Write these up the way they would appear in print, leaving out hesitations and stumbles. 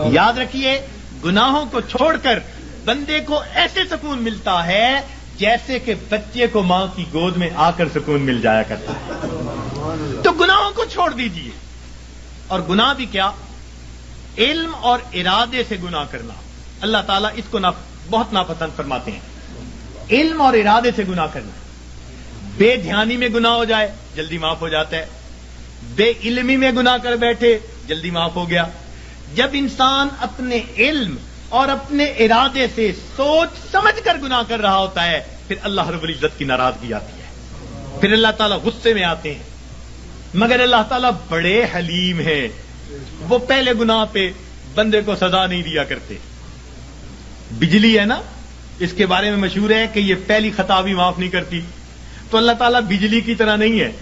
یاد رکھیے، گناہوں کو چھوڑ کر بندے کو ایسے سکون ملتا ہے جیسے کہ بچے کو ماں کی گود میں آ کر سکون مل جایا کرتا ہے۔ تو گناہوں کو چھوڑ دیجئے۔ اور گناہ بھی کیا؟ علم اور ارادے سے گناہ کرنا، اللہ تعالیٰ اس کو بہت ناپسند فرماتے ہیں۔ علم اور ارادے سے گناہ کرنا، بے دھیانی میں گناہ ہو جائے جلدی معاف ہو جاتا ہے، بے علمی میں گناہ کر بیٹھے جلدی معاف ہو گیا۔ جب انسان اپنے علم اور اپنے ارادے سے سوچ سمجھ کر گناہ کر رہا ہوتا ہے، پھر اللہ رب العزت کی ناراضگی آتی ہے، پھر اللہ تعالیٰ غصے میں آتے ہیں۔ مگر اللہ تعالیٰ بڑے حلیم ہیں، وہ پہلے گناہ پہ بندے کو سزا نہیں دیا کرتے۔ بجلی ہے نا، اس کے بارے میں مشہور ہے کہ یہ پہلی خطا بھی معاف نہیں کرتی۔ تو اللہ تعالیٰ بجلی کی طرح نہیں ہے،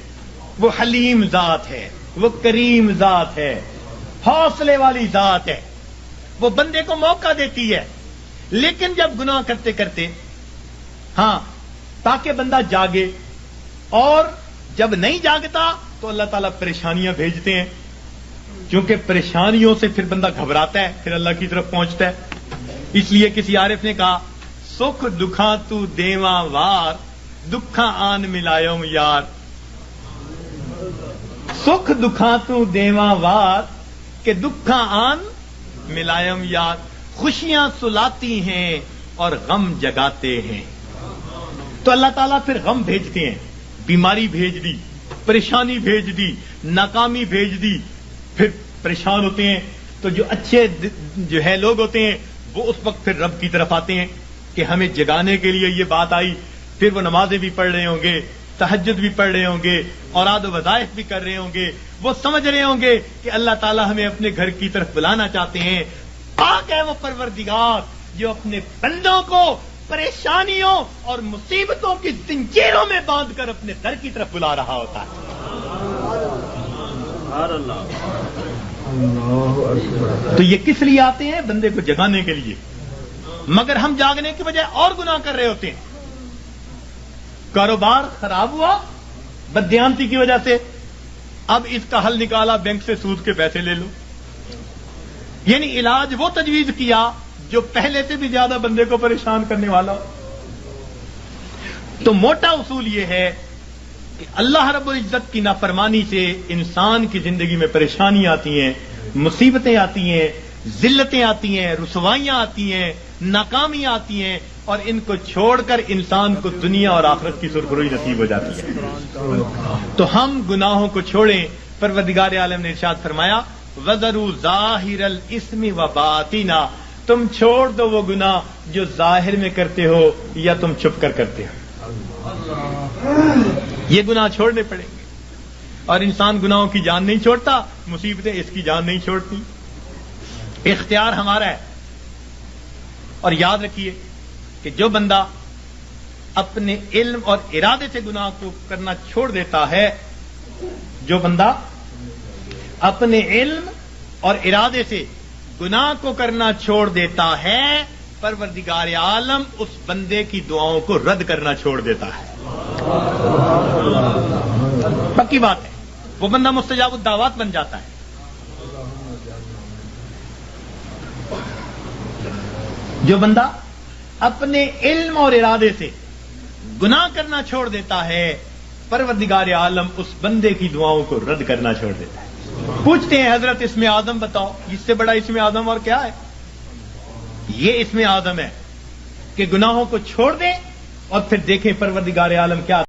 وہ حلیم ذات ہے، وہ کریم ذات ہے، حوصلے والی ذات ہے، وہ بندے کو موقع دیتی ہے۔ لیکن جب گناہ کرتے کرتے تاکہ بندہ جاگے، اور جب نہیں جاگتا تو اللہ تعالیٰ پریشانیاں بھیجتے ہیں، کیونکہ پریشانیوں سے پھر بندہ گھبراتا ہے، پھر اللہ کی طرف پہنچتا ہے۔ اس لیے کسی عارف نے کہا، سکھ دکھاں تو دیواں وار، دکھاں آن ملایوم یار۔ سکھ دکھاں تو دیواں وار کہ دکھاں آن ملائم یار۔ خوشیاں سلاتی ہیں اور غم جگاتے ہیں۔ تو اللہ تعالیٰ پھر غم بھیجتے ہیں، بیماری بھیج دی، پریشانی بھیج دی، ناکامی بھیج دی، پھر پریشان ہوتے ہیں۔ تو جو اچھے جو ہے لوگ ہوتے ہیں، وہ اس وقت پھر رب کی طرف آتے ہیں کہ ہمیں جگانے کے لیے یہ بات آئی۔ پھر وہ نمازیں بھی پڑھ رہے ہوں گے، تہجد بھی پڑھ رہے ہوں گے، اوراد و وظائف بھی کر رہے ہوں گے۔ وہ سمجھ رہے ہوں گے کہ اللہ تعالیٰ ہمیں اپنے گھر کی طرف بلانا چاہتے ہیں۔ پاک ہے وہ پروردگار جو اپنے بندوں کو پریشانیوں اور مصیبتوں کی زنجیروں میں باندھ کر اپنے گھر کی طرف بلا رہا ہوتا ہے۔ تو یہ کس لیے آتے ہیں؟ بندے کو جگانے کے لیے۔ مگر ہم جاگنے کی بجائے اور گناہ کر رہے ہوتے ہیں۔ کاروبار خراب ہوا بددیانتی کی وجہ سے، اب اس کا حل نکالا، بینک سے سود کے پیسے لے لو۔ یعنی علاج وہ تجویز کیا جو پہلے سے بھی زیادہ بندے کو پریشان کرنے والا ہو۔ تو موٹا اصول یہ ہے کہ اللہ رب العزت کی نافرمانی سے انسان کی زندگی میں پریشانیاں آتی ہیں، مصیبتیں آتی ہیں، ذلتیں آتی ہیں، رسوائیاں آتی ہیں، ناکامیاں آتی ہیں، اور ان کو چھوڑ کر انسان کو دنیا اور آخرت کی سرخروئی نصیب ہو جاتی ہے۔ تو ہم گناہوں کو چھوڑیں۔ پروردگار عالم نے ارشاد فرمایا، وَذَرُوا ظَاهِرَ الْإِثْمِ وَبَاطِنَهُ، تم چھوڑ دو وہ گناہ جو ظاہر میں کرتے ہو یا تم چھپ کر کرتے ہو۔ یہ گناہ چھوڑنے پڑیں گے، اور انسان گناہوں کی جان نہیں چھوڑتا، مصیبتیں اس کی جان نہیں چھوڑتی۔ اختیار ہمارا ہے۔ اور یاد رکھیے کہ جو بندہ اپنے علم اور ارادے سے گناہ کو کرنا چھوڑ دیتا ہے، جو بندہ اپنے علم اور ارادے سے گناہ کو کرنا چھوڑ دیتا ہے، پروردگار عالم اس بندے کی دعاؤں کو رد کرنا چھوڑ دیتا ہے۔ پکی بات ہے، وہ بندہ مستجاب الدعوات بن جاتا ہے۔ جو بندہ اپنے علم اور ارادے سے گناہ کرنا چھوڑ دیتا ہے، پروردگار عالم اس بندے کی دعاؤں کو رد کرنا چھوڑ دیتا ہے۔ پوچھتے ہیں، حضرت اسم اعظم بتاؤ، اس سے بڑا اسم اعظم اور کیا ہے؟ یہ اسم اعظم ہے کہ گناہوں کو چھوڑ دیں اور پھر دیکھیں پروردگار عالم کیا